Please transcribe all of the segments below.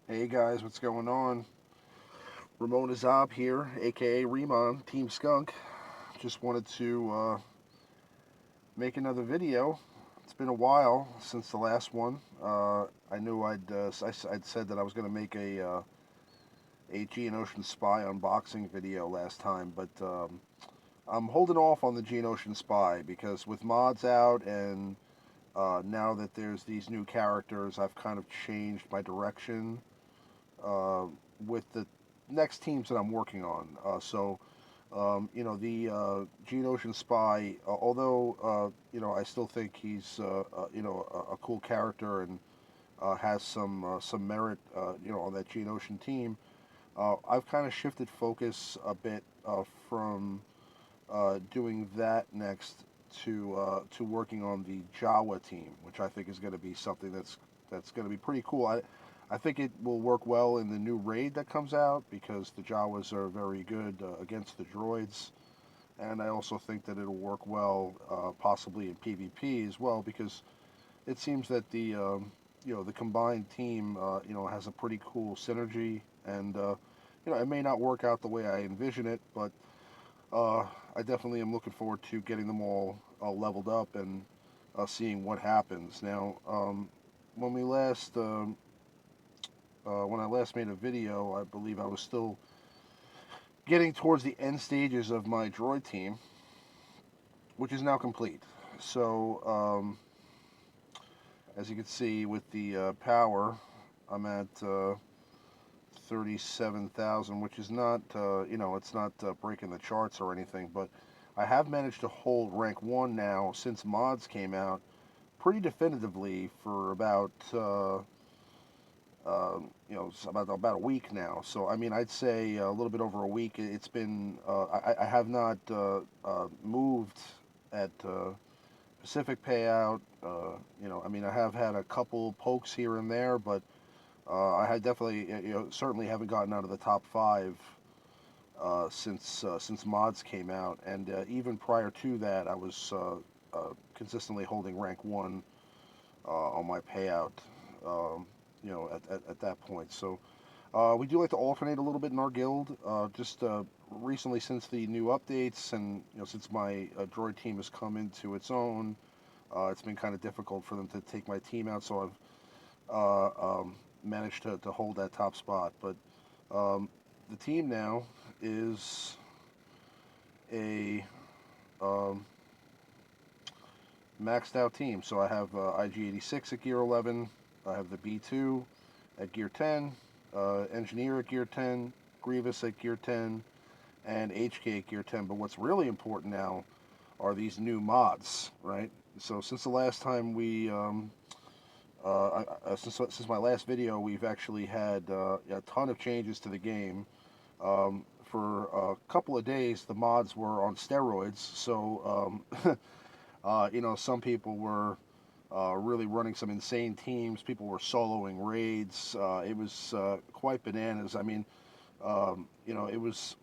Hey guys, what's going on? Remon Azab here, aka Remon TeamSkunk. Just wanted to make another video. It's been a while since the last one. I knew I'd said that I was going to make a Geonosian Spy unboxing video last time, but I'm holding off on the Geonosian Spy because with mods out and now that there's these new characters, I've kind of changed my direction uh, with the next teams that I'm working on. The Gene Ocean Spy, although, I still think he's, a cool character and has some merit, on that Gene Ocean team. I've kind of shifted focus a bit from doing that next to working on the Jawa team, which I think is going to be something that's going to be pretty cool. I think it will work well in the new raid that comes out because the Jawas are very good against the droids, and I also think that it'll work well possibly in PvP as well because it seems that the combined team has a pretty cool synergy, and it may not work out the way I envision it, but uh, I definitely am looking forward to getting them all leveled up and seeing what happens. Now, when we last when I last made a video, I believe I was still getting towards the end stages of my droid team, which is now complete. So, as you can see with the power, I'm at 37,000, which is not, it's not breaking the charts or anything, but I have managed to hold rank 1 now since mods came out pretty definitively for about it's about a week now. So I mean, I'd say a little bit over a week. It's been I have not moved at Pacific payout. I mean, I have had a couple pokes here and there, but I had definitely certainly haven't gotten out of the top five since mods came out, and even prior to that, I was consistently holding rank 1 on my payout. Um, at that point. So we do like to alternate a little bit in our guild. Just recently, since the new updates, and since my droid team has come into its own, it's been kind of difficult for them to take my team out. So I've managed to hold that top spot. But um, the team now is a um, maxed out team. So I have IG-86 at gear 11. I have the B2 at gear 10, Engineer at gear 10, Grievous at gear 10, and HK at gear 10. But what's really important now are these new mods, right? So since the last time since my last video, we've actually had a ton of changes to the game. For a couple of days, the mods were on steroids, so some people were really running some insane teams. People were soloing raids. It was quite bananas. I mean, it was.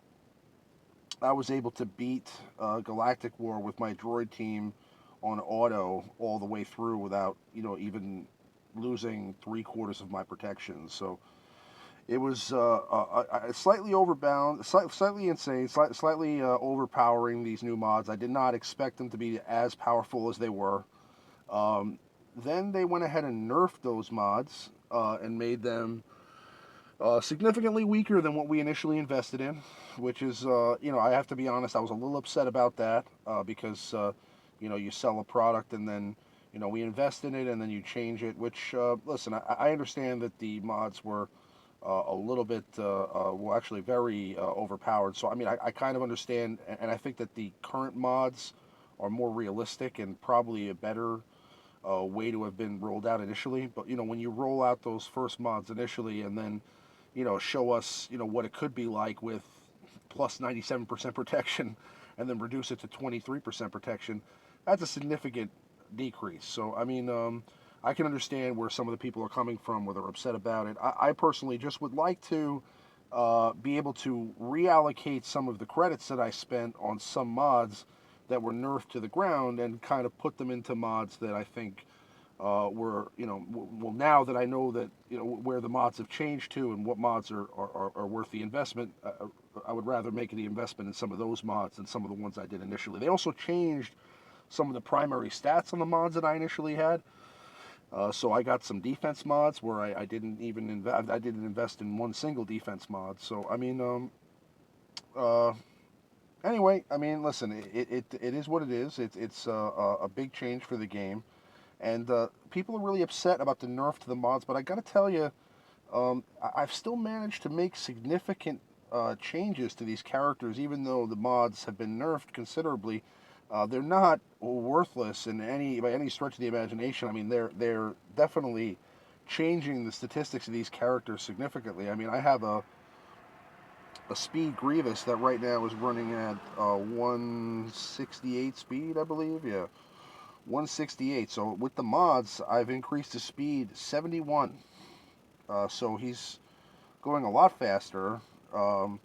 I was able to beat Galactic War with my droid team on auto all the way through without even losing 3/4 of my protection. So it was slightly overbound, slightly insane, slightly overpowering these new mods. I did not expect them to be as powerful as they were. Um, then they went ahead and nerfed those mods and made them significantly weaker than what we initially invested in, which is, I have to be honest, I was a little upset about that because, you sell a product and then, we invest in it and then you change it, which, listen, I understand that the mods were a little bit, well, actually very overpowered. So, I mean, I kind of understand, and I think that the current mods are more realistic and probably a better way to have been rolled out initially. But when you roll out those first mods initially and then show us what it could be like with plus 97% protection, and then reduce it to 23% protection, that's a significant decrease. So I mean, I can understand where some of the people are coming from, where they're upset about it. I personally just would like to be able to reallocate some of the credits that I spent on some mods that were nerfed to the ground and kind of put them into mods that I think were, well, now that I know that, where the mods have changed to and what mods are worth the investment, I would rather make the investment in some of those mods than some of the ones I did initially. They also changed some of the primary stats on the mods that I initially had. So I got some defense mods where I didn't even invest. I didn't invest in one single defense mod. So I mean, uh, anyway, I mean, listen, it is what it is. It's a big change for the game, and people are really upset about the nerf to the mods. But I got to tell you, I've still managed to make significant changes to these characters, even though the mods have been nerfed considerably. They're not worthless in any by any stretch of the imagination. I mean, they're definitely changing the statistics of these characters significantly. I mean, I have a speed Grievous that right now is running at 168 speed, I believe. Yeah, 168. So with the mods, I've increased his speed 71. So he's going a lot faster. I've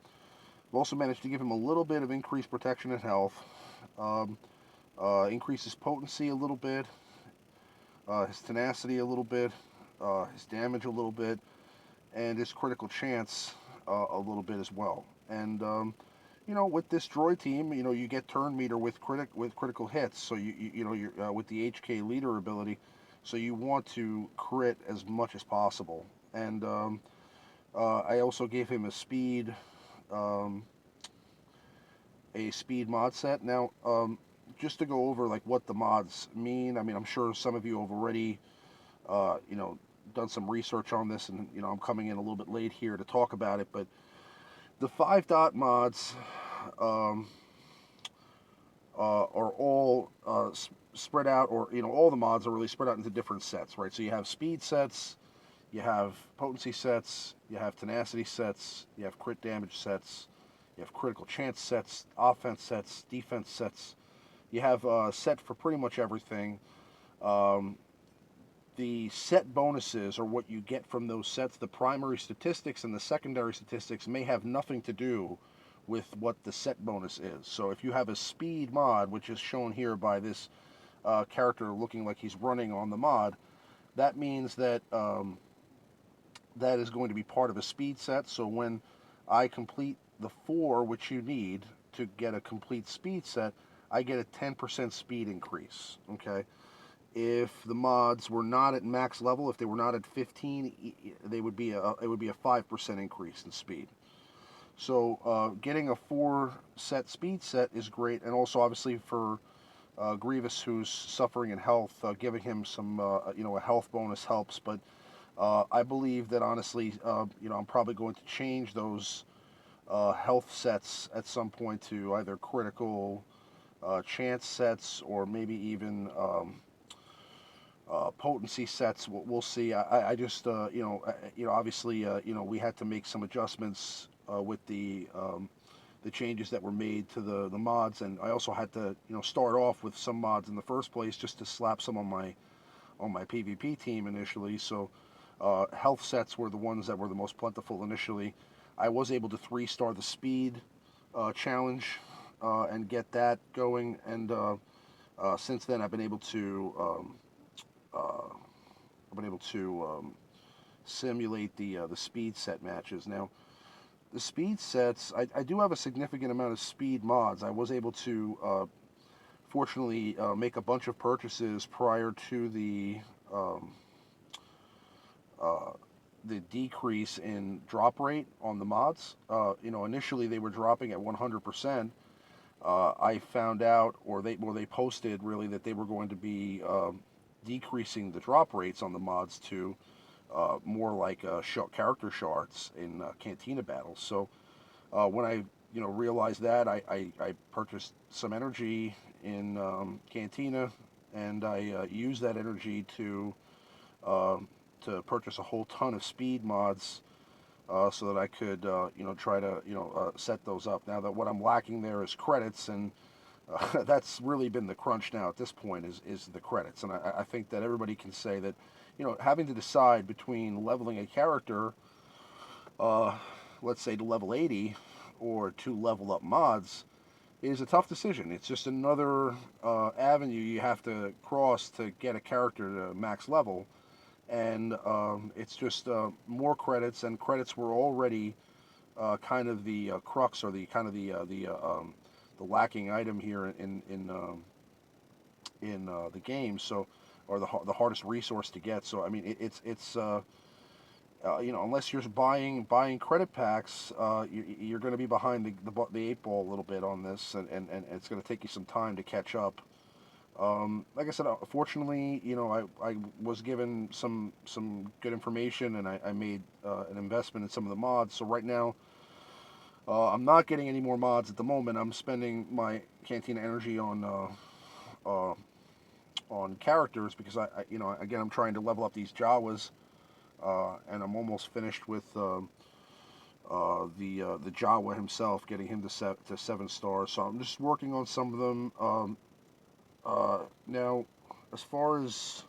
also managed to give him a little bit of increased protection and health. Um, increase his potency a little bit, his tenacity a little bit, his damage a little bit, and his critical chance a little bit as well. And with this droid team, you get turn meter with critical hits. So you're with the HK leader ability, so you want to crit as much as possible. And I also gave him um, a speed mod set. Now, just to go over like what the mods mean. I mean, I'm sure some of you have already, uh, you know, done some research on this, and I'm coming in a little bit late here to talk about it. But the 5 dot mods um, are all spread out, or all the mods are really spread out into different sets, right? So you have speed sets, you have potency sets, you have tenacity sets, you have crit damage sets, you have critical chance sets, offense sets, defense sets. You have a set for pretty much everything. Um, the set bonuses are what you get from those sets. The primary statistics and the secondary statistics may have nothing to do with what the set bonus is. So if you have a speed mod, which is shown here by this character looking like he's running on the mod, that means that that is going to be part of a speed set. So when I complete the 4, which you need to get a complete speed set, I get a 10% speed increase. Okay. If the mods were not at max level, if they were not at 15, they would be it would be a 5% increase in speed. So getting a 4 set speed set is great, and also obviously for Grievous, who's suffering in health, giving him some a health bonus helps. But I believe that honestly, I'm probably going to change those health sets at some point to either critical chance sets or maybe even potency sets. We'll see. I just obviously we had to make some adjustments with the changes that were made to the mods, and I also had to start off with some mods in the first place just to slap some on my PvP team initially. So health sets were the ones that were the most plentiful initially. I was able to 3-star the speed challenge and get that going, and since then I've been able to simulate the speed set matches. Now, the speed sets, I do have a significant amount of speed mods. I was able to, fortunately, make a bunch of purchases prior to um, uh, the decrease in drop rate on the mods. Initially they were dropping at 100%. I found out, or they posted really that they were going to be decreasing the drop rates on the mods to more like character shards in Cantina battles. So when I realized that, I purchased some energy in Cantina, and I used that energy um to purchase a whole ton of speed mods so that I could try to set those up. Now that what I'm lacking there is credits, and that's really been the crunch now at this point is the credits. And I think that everybody can say that having to decide between leveling a character, uh, let's say to level 80, or to level up mods, is a tough decision. It's just another avenue you have to cross to get a character to max level, and it's just more credits, and credits were already kind of the crux, or the kind of the lacking item here in the game. So, or the hardest resource to get. So I mean, you know, unless you're buying credit packs, you're going to be behind the eight ball a little bit on this, and it's going to take you some time to catch up. Like I said, fortunately, you know, I was given some good information, and I made an investment in some of the mods. So right now, I'm not getting any more mods at the moment. I'm spending my Cantina energy uh, on characters, because you know, again, I'm trying to level up these Jawas, and I'm almost finished with the Jawa himself, getting him to 7 stars. So I'm just working on some of them. Now, as far as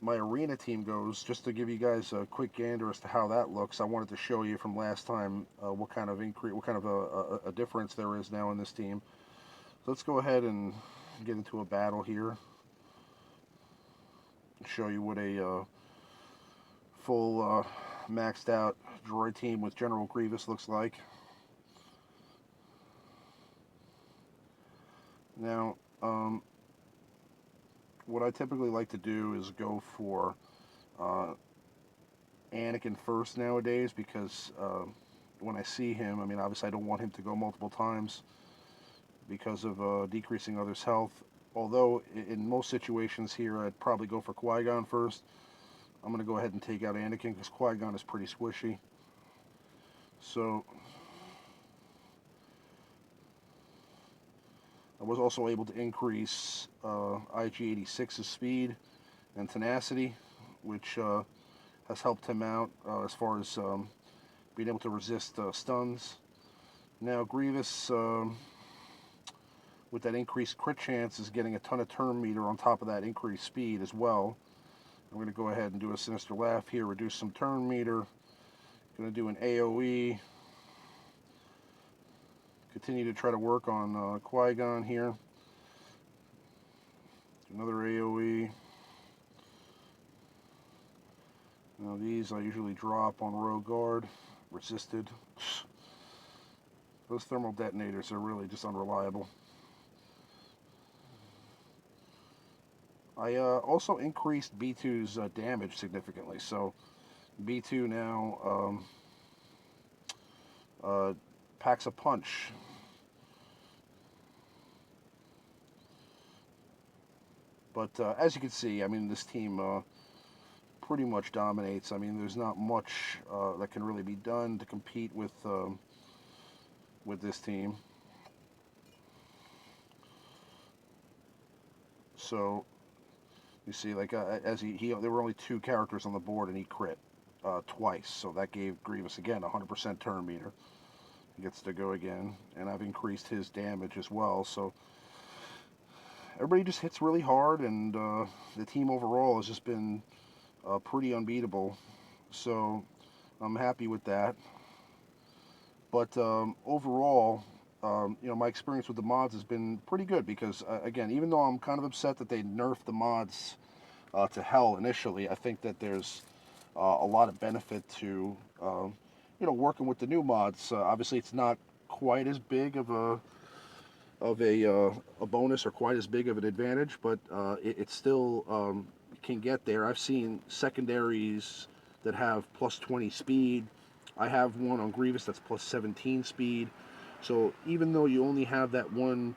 my arena team goes, just to give you guys a quick gander as to how that looks, I wanted to show you from last time what kind of increase, what kind of a difference there is now in this team. So let's go ahead and get into a battle here. Show you what a full maxed out droid team with General Grievous looks like. Now, what I typically like to do is go for uh, Anakin first nowadays, because when I see him, I mean, obviously I don't want him to go multiple times because of decreasing others' health. Although in most situations here, I'd probably go for Qui-Gon first. I'm going to go ahead and take out Anakin because Qui-Gon is pretty squishy. So I was also able to increase IG-86's speed and tenacity, which has helped him out as far as being able to resist stuns. Now Grievous, with that increased crit chance, is getting a ton of turn meter on top of that increased speed as well. I'm going to go ahead and do a Sinister Laugh here, reduce some turn meter. Going to do an AoE. Continue to try to work on Qui-Gon here. Another AoE. Now these I usually drop on Rogue Guard. Resisted. Those thermal detonators are really just unreliable. I also increased B2's damage significantly, so B2 now packs a punch. But as you can see, I mean, this team pretty much dominates. I mean, there's not much that can really be done to compete with this team. So you see, like as there were only 2 characters on the board, and he crit twice, so that gave Grievous again 100% turn meter. He gets to go again, and I've increased his damage as well. So everybody just hits really hard, and the team overall has just been pretty unbeatable. So I'm happy with that. But overall, you know, my experience with the mods has been pretty good, because again, even though I'm kind of upset that they nerfed the mods to hell initially, I think that there's a lot of benefit to you know, working with the new mods. Obviously, it's not quite as big of a bonus, or quite as big of an advantage, but it still can get there. I've seen secondaries that have plus 20 speed. I have one on Grievous that's plus 17 speed. So even though you only have that one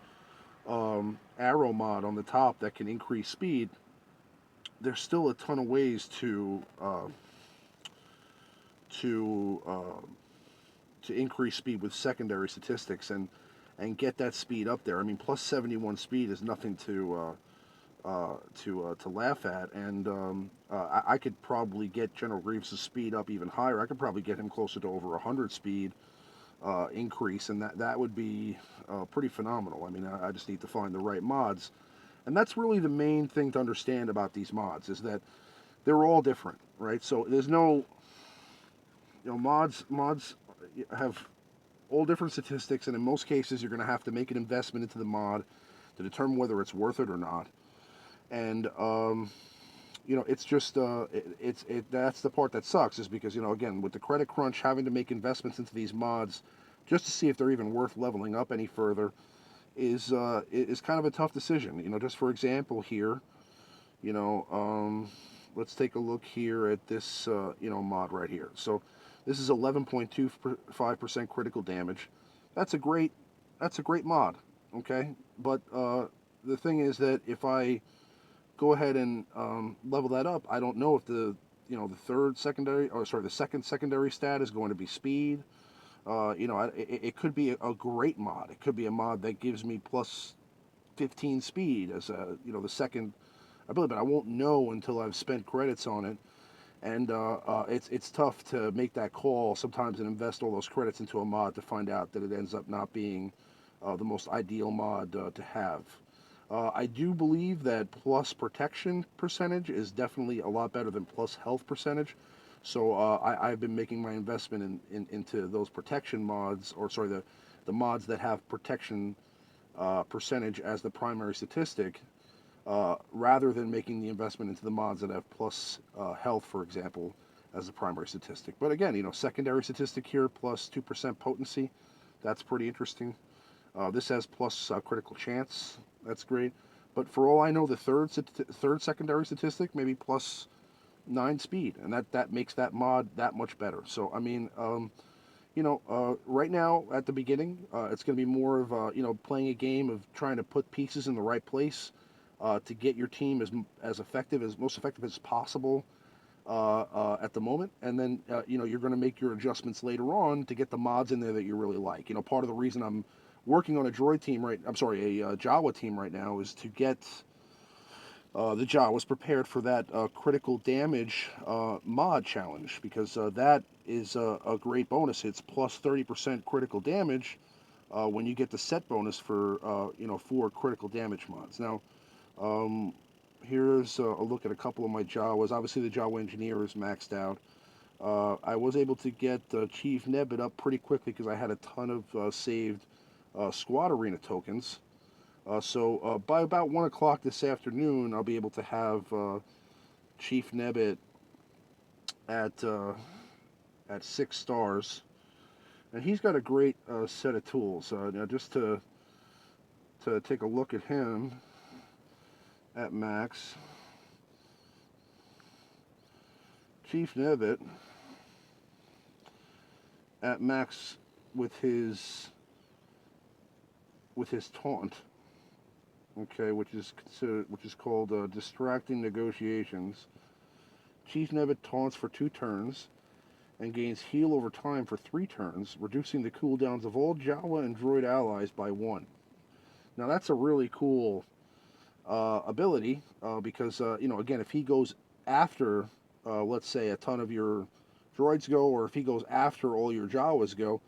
arrow mod on the top that can increase speed, there's still a ton of ways to uh, to increase speed with secondary statistics, and get that speed up there. I mean, plus 71 speed is nothing to laugh at, and I could probably get General Grievous' speed up even higher. I could probably get him closer to over 100 speed increase, and that would be pretty phenomenal. I mean, I just need to find the right mods, and that's really the main thing to understand about these mods, is that they're all different, right? So there's no, you know, mods have all different statistics, and in most cases, you're going to have to make an investment into the mod to determine whether it's worth it or not. And it's just that's the part that sucks, is because again, with the credit crunch, having to make investments into these mods just to see if they're even worth leveling up any further is kind of a tough decision. Just for example here, you know, let's take a look here at this mod right here. So this is 11.25% critical damage. That's a great mod. Okay, but the thing is that if I go ahead and level that up, I don't know if the third secondary, or sorry, the second secondary stat is going to be speed. It could be a great mod. It could be a mod that gives me plus 15 speed as the second ability, but I won't know until I've spent credits on it. And it's tough to make that call sometimes and invest all those credits into a mod to find out that it ends up not being the most ideal mod to have. I do believe that plus protection percentage is definitely a lot better than plus health percentage. So I've been making my investment into those protection mods, or sorry, the mods that have protection percentage as the primary statistic, rather than making the investment into the mods that have plus health, for example, as the primary statistic. But again, secondary statistic here, plus 2% potency. That's pretty interesting. This has plus critical chance. That's great. But for all I know, the third secondary statistic maybe plus 9 speed, and that makes that mod that much better. So I mean, right now at the beginning, it's going to be more of playing a game of trying to put pieces in the right place to get your team as effective, as most effective as possible at the moment, and then you're going to make your adjustments later on to get the mods in there that you really like. Part of the reason I'm working on a Droid team a Jawa team right now is to get the Jawas prepared for that critical damage mod challenge, because that is a great bonus. It's plus 30% critical damage when you get the set bonus for 4 critical damage mods. Now, here's a look at a couple of my Jawas. Obviously, the Jawa Engineer is maxed out. I was able to get Chief Nebbit up pretty quickly because I had a ton of saved Squad Arena tokens. So by about 1 o'clock this afternoon, I'll be able to have Chief Nebbit at 6 stars, and he's got a great set of tools. Now, just to take a look at him at max, Chief Nebbit at max with his taunt. Okay, which is called distracting negotiations. Chief Nebbit taunts for 2 turns and gains heal over time for 3 turns, reducing the cooldowns of all Jawa and Droid allies by 1. Now that's a really cool ability because again, if he goes after, let's say, a ton of your droids go, or if he goes after all your Jawas go,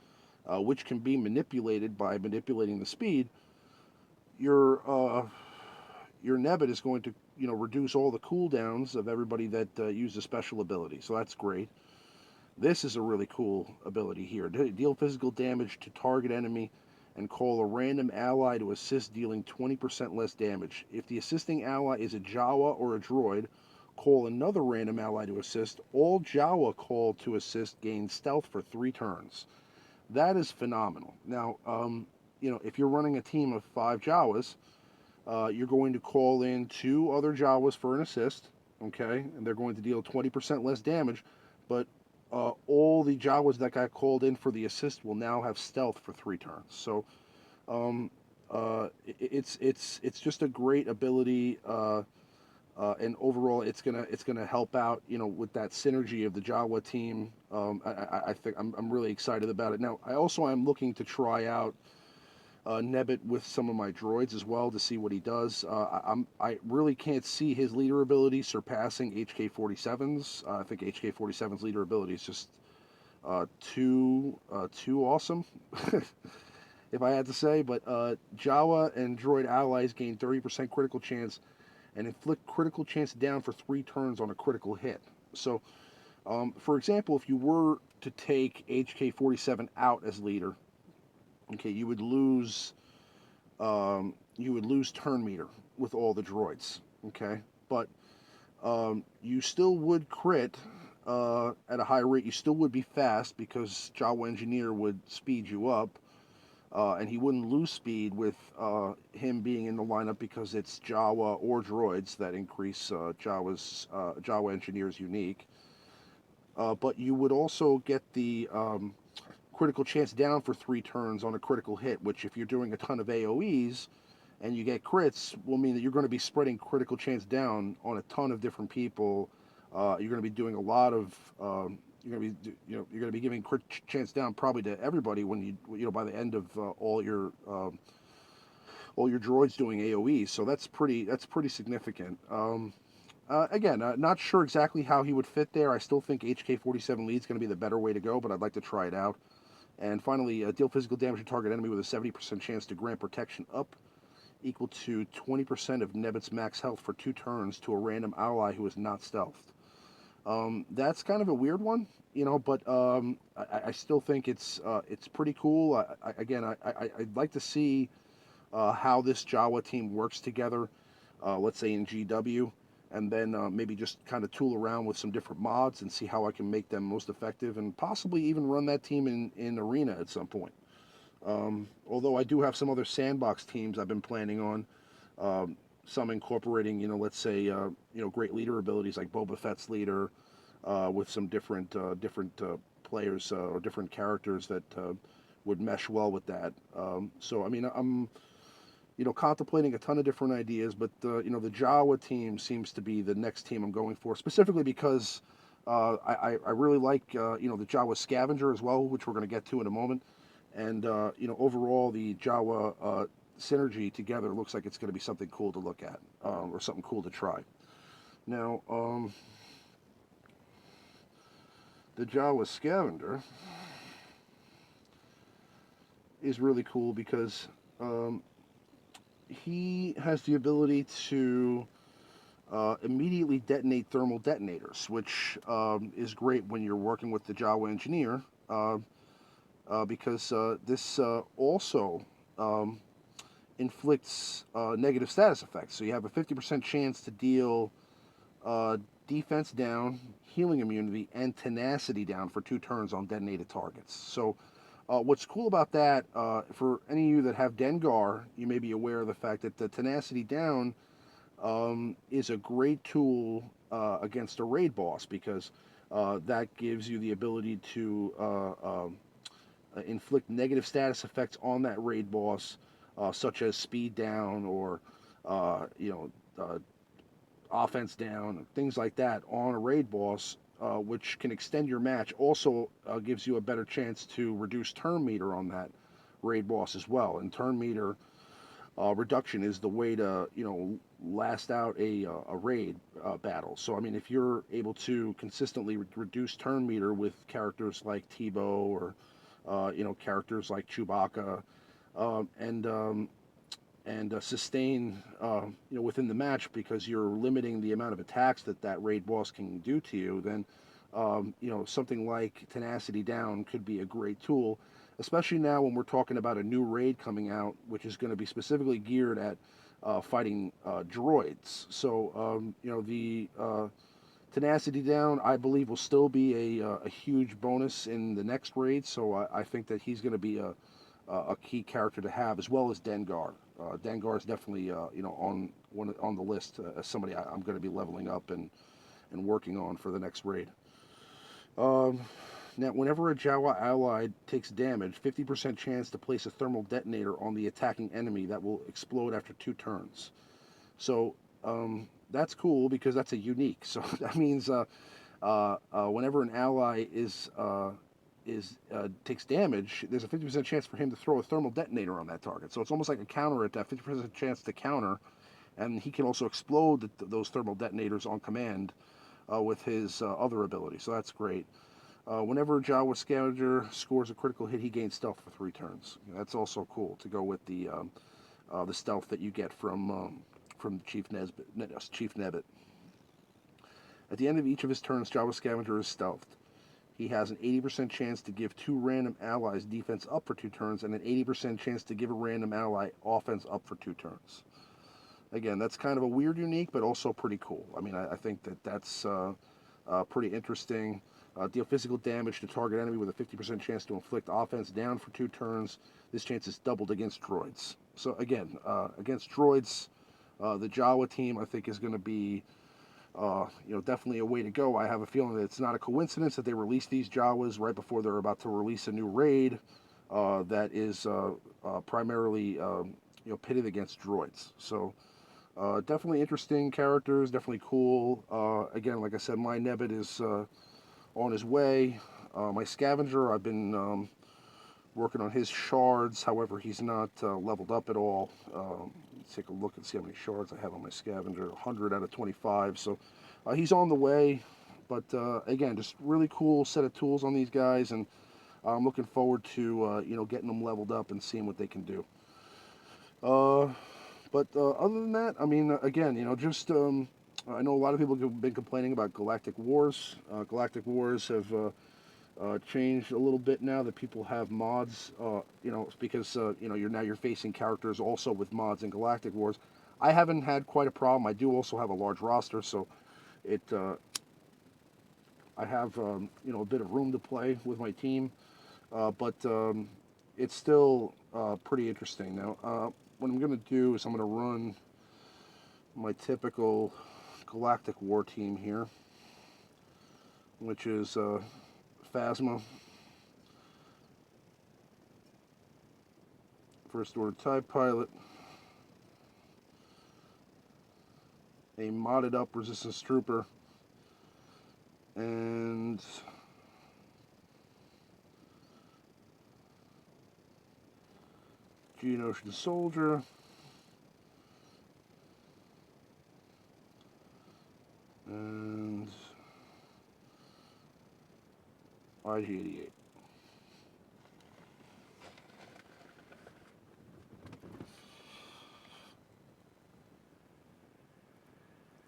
which can be manipulated by manipulating the speed, your Nebbit is going to reduce all the cooldowns of everybody that uses a special ability. So that's great. This is a really cool ability here. Deal physical damage to target enemy and call a random ally to assist, dealing 20% less damage. If the assisting ally is a Jawa or a droid, call another random ally to assist. All Jawa called to assist gain stealth for 3 turns. That is phenomenal. Now, if you're running a team of 5 Jawas, you're going to call in 2 other Jawas for an assist, okay? And they're going to deal 20% less damage, but all the Jawas that got called in for the assist will now have stealth for 3 turns. So it's just a great ability, and overall it's gonna help out with that synergy of the Jawa team. I think I'm really excited about it. Now I also am looking to try out Nebbit with some of my droids as well to see what he does. I really can't see his leader ability surpassing HK-47's. I think HK-47's leader ability is just too awesome, if I had to say. But Jawa and droid allies gain 30% critical chance and inflict critical chance down for 3 turns on a critical hit. So, for example, if you were to take HK-47 out as leader, Okay, you would lose turn meter with all the droids. Okay, but you still would crit at a high rate. You still would be fast because Jawa Engineer would speed you up, and he wouldn't lose speed with him being in the lineup because it's Jawa or droids that increase Jawa Engineer's unique. But you would also get the critical chance down for 3 turns on a critical hit, which if you're doing a ton of AoEs and you get crits, will mean that you're going to be spreading critical chance down on a ton of different people. You're going to be doing a lot of you're going to be you're going to be giving crit chance down probably to everybody when you know by the end of all your droids doing AoE. So that's pretty significant. Again, not sure exactly how he would fit there. I still think HK-47 lead is going to be the better way to go, but I'd like to try it out. And finally, deal physical damage to target enemy with a 70% chance to grant protection up equal to 20% of Nebbit's max health for 2 turns to a random ally who is not stealthed. That's kind of a weird one, you know, but I still think it's pretty cool. I'd like to see how this Jawa team works together, let's say in GW, and then maybe just kind of tool around with some different mods and see how I can make them most effective and possibly even run that team in Arena at some point. Although I do have some other sandbox teams I've been planning on, some incorporating, you know, let's say, great leader abilities like Boba Fett's leader, with some different players or different characters that would mesh well with that. So I mean, I'm contemplating a ton of different ideas, but the Jawa team seems to be the next team I'm going for, specifically because I really like the Jawa Scavenger as well, which we're going to get to in a moment, and overall the Jawa synergy together looks like it's going to be something cool to look at, or something cool to try. Now, the Jawa Scavenger is really cool because he has the ability to immediately detonate thermal detonators, which is great when you're working with the Jawa engineer, because this also inflicts negative status effects. So you have a 50% chance to deal defense down, healing immunity, and tenacity down for 2 turns on detonated targets. So what's cool about that, for any of you that have Dengar, you may be aware of the fact that the tenacity down is a great tool against a raid boss, because that gives you the ability to inflict negative status effects on that raid boss, such as speed down or offense down, things like that on a raid boss, which can extend your match. Also gives you a better chance to reduce turn meter on that raid boss as well. And turn meter reduction is the way to last out a raid battle. So I mean, if you're able to consistently reduce turn meter with characters like Tebow or characters like Chewbacca, and sustain within the match, because you're limiting the amount of attacks that raid boss can do to you, then something like tenacity down could be a great tool, especially now when we're talking about a new raid coming out, which is going to be specifically geared at fighting droids. So the tenacity down, I believe, will still be a huge bonus in the next raid. So I think that he's going to be a key character to have, as well as Dengar. Dengar is definitely on the list as somebody I'm going to be leveling up and working on for the next raid. Now, whenever a Jawa ally takes damage, 50% chance to place a thermal detonator on the attacking enemy that will explode after 2 turns. So that's cool because that's a unique. So that means whenever an ally takes damage, there's a 50% chance for him to throw a thermal detonator on that target. So it's almost like a counter at that 50% chance to counter, and he can also explode those thermal detonators on command with his other ability. So that's great. Whenever Jawa Scavenger scores a critical hit, he gains stealth for 3 turns. That's also cool to go with the stealth that you get from Chief Nebbit. At the end of each of his turns, Jawa Scavenger is stealthed. He has an 80% chance to give 2 random allies defense up for 2 turns, and an 80% chance to give a random ally offense up for 2 turns. Again, that's kind of a weird unique, but also pretty cool. I mean, I think that's pretty interesting. Deal physical damage to target enemy with a 50% chance to inflict offense down for 2 turns. This chance is doubled against droids. So again, against droids, the Jawa team I think is going to be, definitely a way to go. I have a feeling that it's not a coincidence that they released these Jawas right before they're about to release a new raid that is primarily, pitted against droids. So definitely interesting characters, definitely cool. Again, like I said, my Nebbit is on his way. My Scavenger, I've been working on his shards. However, he's not leveled up at all. Let's take a look and see how many shards I have on my Scavenger. 100 out of 25. So he's on the way. But again, just really cool set of tools on these guys, and I'm looking forward to getting them leveled up and seeing what they can do. But other than that, I mean, again, just I know a lot of people have been complaining about Galactic Wars. Galactic Wars have changed a little bit now that people have mods. Because you're facing characters also with mods in Galactic Wars. I haven't had quite a problem. I do also have a large roster, so it I have a bit of room to play with my team. But it's still pretty interesting. Now, what I'm going to do is I'm going to run my typical Galactic War team here, which is Phasma, First Order TIE Pilot, a modded up Resistance Trooper, and Geonosian Soldier, and IG-88.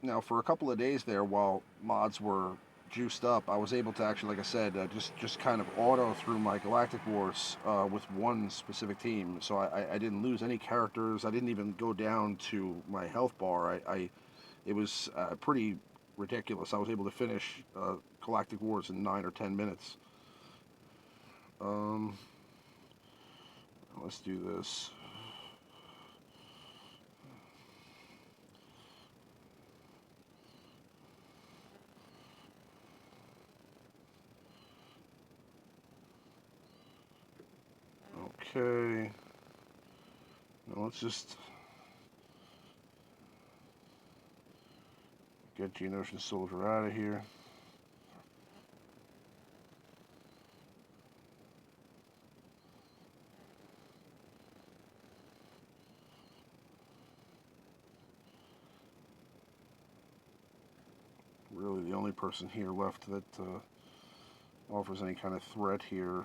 Now, for a couple of days there, while mods were juiced up, I was able to actually, like I said, just kind of auto through my Galactic Wars with one specific team. So I didn't lose any characters. I didn't even go down to my health bar. It was pretty ridiculous. I was able to finish Galactic Wars in 9 or 10 minutes. Um, let's do this. Okay. Now let's just get Geonosian Soldier out of here. Really, the only person here left that offers any kind of threat here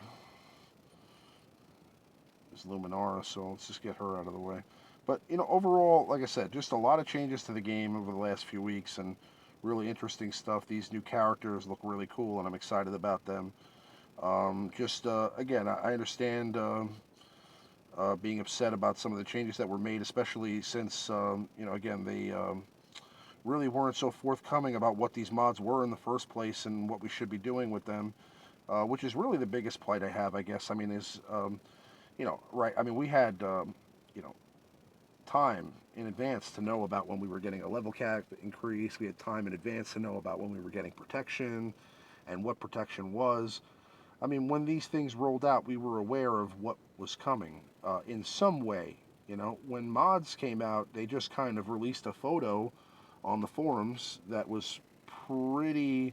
is Luminara, so let's just get her out of the way. But, overall, like I said, just a lot of changes to the game over the last few weeks, and really interesting stuff. These new characters look really cool, and I'm excited about them. Again, I understand being upset about some of the changes that were made, especially since, again, they really weren't so forthcoming about what these mods were in the first place and what we should be doing with them, which is really the biggest plight I have, I guess. I mean, right? I mean, we had, time in advance to know about when we were getting a level cap increase. We had time in advance to know about when we were getting protection and what protection was. I mean, when these things rolled out, we were aware of what was coming in some way. When mods came out, they just kind of released a photo on the forums that was pretty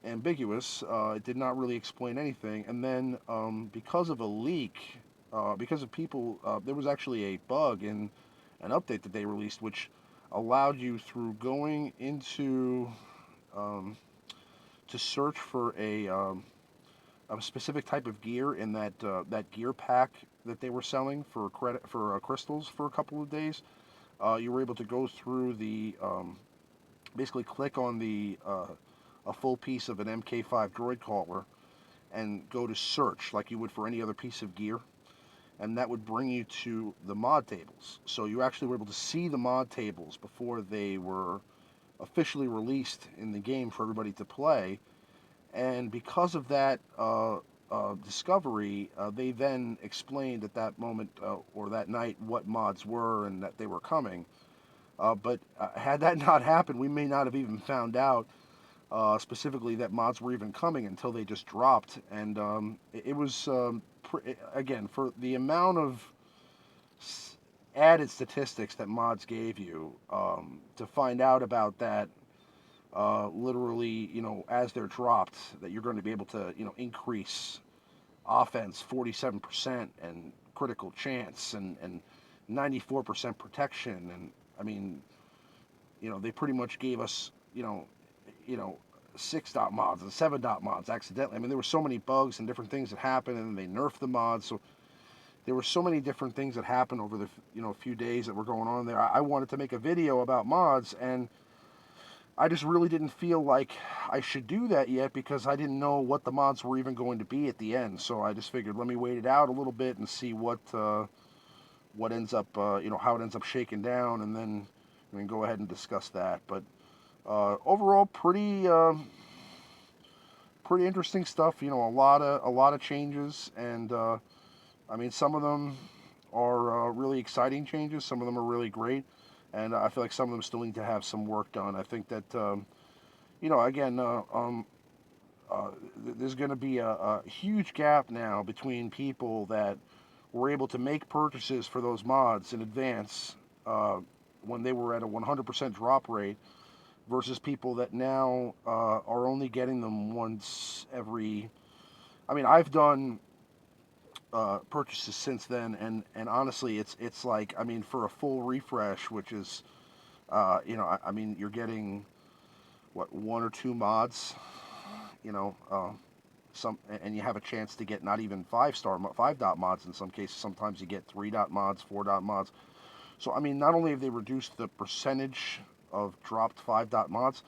ambiguous. It did not really explain anything. And then, because of a leak, because of people, there was actually a bug in an update that they released, which allowed you through going into to search for a specific type of gear in that gear pack that they were selling for credit for crystals for a couple of days. You were able to go through the basically click on the a full piece of an MK5 droid caller and go to search like you would for any other piece of gear, and that would bring you to the mod tables. So you actually were able to see the mod tables before they were officially released in the game for everybody to play. And because of that discovery, they then explained at that moment or that night what mods were and that they were coming. But had that not happened, we may not have even found out specifically that mods were even coming until they just dropped. And it was, again, for the amount of added statistics that mods gave you, to find out about that literally, as they're dropped, that you're going to be able to, increase offense 47% and critical chance and 94% protection. And I mean, they pretty much gave us, you know, 6 dot mods and 7 dot mods accidentally. I mean, there were so many bugs and different things that happened, and they nerfed the mods. So there were so many different things that happened over the few days that were going on there. I wanted to make a video about mods, and I just really didn't feel like I should do that yet because I didn't know what the mods were even going to be at the end. So I just figured, let me wait it out a little bit and see what ends up, how it ends up shaking down, and then we can go ahead and discuss that. But overall, pretty interesting stuff. A lot of changes, and I mean, some of them are really exciting changes. Some of them are really great, and I feel like some of them still need to have some work done. I think that again, there's going to be a huge gap now between people that were able to make purchases for those mods in advance when they were at a 100% drop rate versus people that now are only getting them once every. I mean, I've done purchases since then, and honestly, it's like, I mean, for a full refresh, which is I mean, you're getting what, 1 or 2 mods, you know, some, and you have a chance to get not even 5 dot mods in some cases. Sometimes you get 3 dot mods, 4 dot mods. So I mean, not only have they reduced the percentage of dropped 5 dot mods,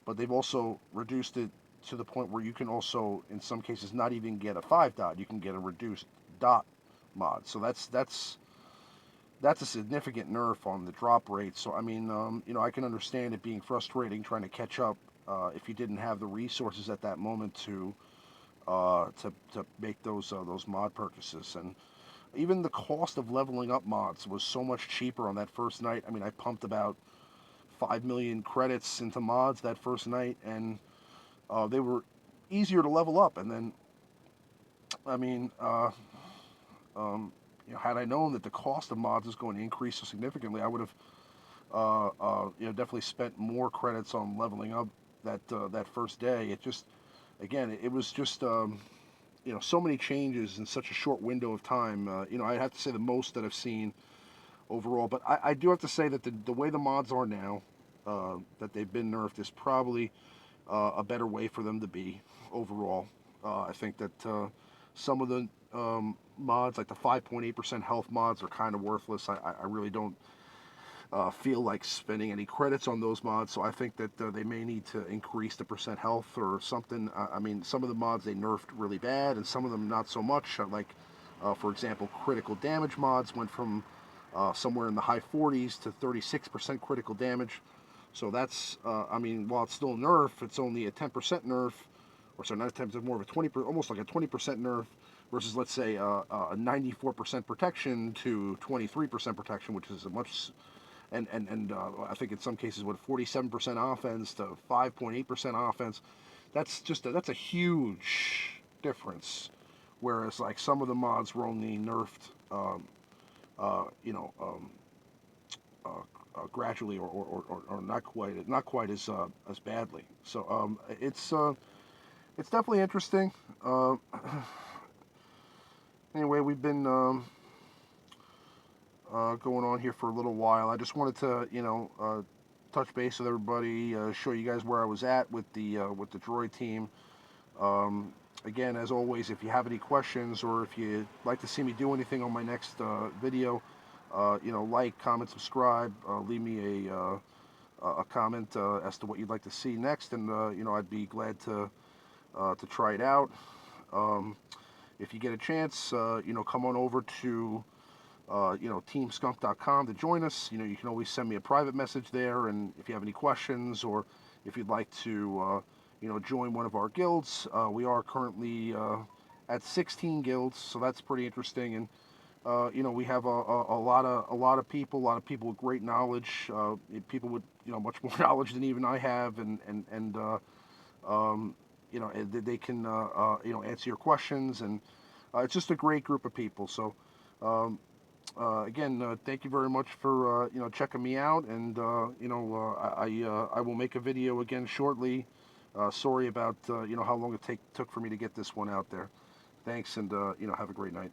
but they've also reduced it to the point where you can also, in some cases, not even get a 5 dot. You can get a reduced dot mod. So that's a significant nerf on the drop rate. So I mean, I can understand it being frustrating trying to catch up if you didn't have the resources at that moment to make those mod purchases. And even the cost of leveling up mods was so much cheaper on that first night. I mean, I pumped about 5 million credits into mods that first night, and they were easier to level up. And then, I mean, had I known that the cost of mods was going to increase so significantly, I would have, definitely spent more credits on leveling up that first day. It just, again, it was just, so many changes in such a short window of time. I have to say the most that I've seen overall. But I do have to say that the way the mods are now, that they've been nerfed, is probably a better way for them to be overall. I think that some of the mods, like the 5.8% health mods, are kind of worthless. I really don't feel like spending any credits on those mods, so I think that they may need to increase the percent health or something. I mean, some of the mods they nerfed really bad, and some of them not so much. For example, critical damage mods went from somewhere in the high 40s to 36% critical damage. So that's, I mean, while it's still a nerf, it's only a 10% nerf, or sorry, not 10%, more of a 20%, almost like a 20% nerf, versus, let's say, a 94% protection to 23% protection, which is a much, and I think in some cases, 47% offense to 5.8% offense. That's a huge difference. Whereas, like, some of the mods were only nerfed, uh, you know, um, gradually, or not quite as badly. So it's definitely interesting. Anyway, we've been going on here for a little while. I just wanted to touch base with everybody, show you guys where I was at with the Droid team. Again, as always, if you have any questions or if you'd like to see me do anything on my next video, like, comment, subscribe, leave me a comment as to what you'd like to see next, and I'd be glad to try it out. If you get a chance, come on over to TeamSkunk.com to join us. You can always send me a private message there, and if you have any questions or if you'd like to, join one of our guilds, we are currently at 16 guilds, so that's pretty interesting. And we have a lot of people with great knowledge, people with much more knowledge than even I have, um, and they can answer your questions, and it's just a great group of people. So. Um, Again, thank you very much for checking me out, and I will make a video again shortly. Sorry about how long it took for me to get this one out there. Thanks, and have a great night.